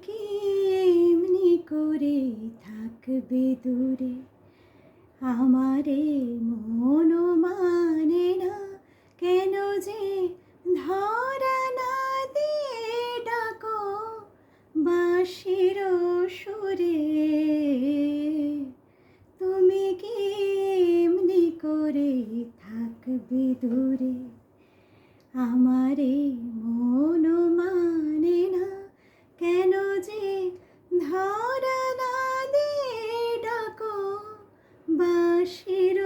কি এমনি করে থাকবে দূরে, আমারে মন মানে না কেন যে ধরা না দিয়ে ডাকো বাঁশির সুরে। তুমি কি এমনি করে থাকবে দূরে, আমারে মন মানে না কেন যে ধরা না দিয়ে ডাকো বাঁশির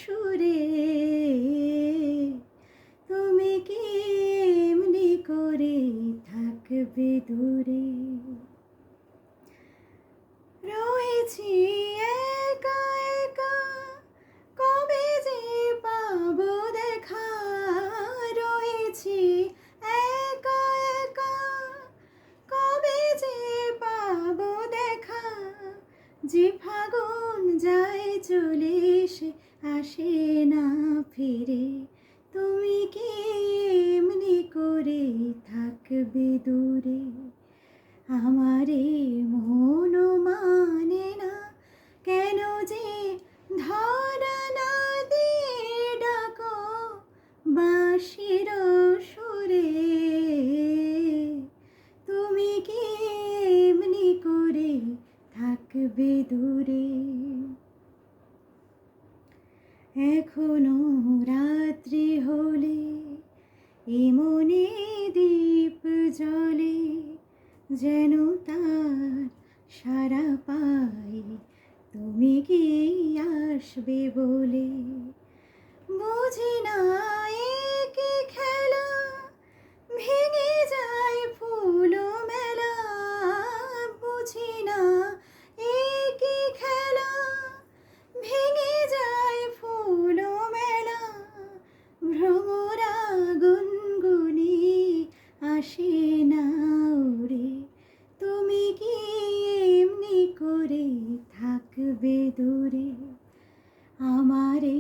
সুরে। তুমি কি এমনি করে থাকবে দূরে। রয়েছি একা একা, কবে যে পাবো দেখা। রয়েছি একা একা, কবে যে পাবো দেখা। যে ফাগুন যায় চলে সে আসে না ফিরে। তুমি কি এমনি করে থাকবে দূরে, আমারে মন মানে না কেন যে ধরা না দিয়ে ডাকো বাঁশির সুরে। তুমি কি এমনি করে থাকবে দূরে। এখনো রাত্রি হলে এমনি দীপ জ্বলে, যেন তার সারা পাই তুমি কি আসবে বলে। বুঝি না এ কি খেলা, ভেঙে যায় ফুল মেলা। বুঝি না এ কি খেলা, ভেঙে যায় ফুল মেলা। ভ্রমরা গুনগুনি আসে না উড়ে। তুমি কি এমনি করে থাকবে দূরে, আমারে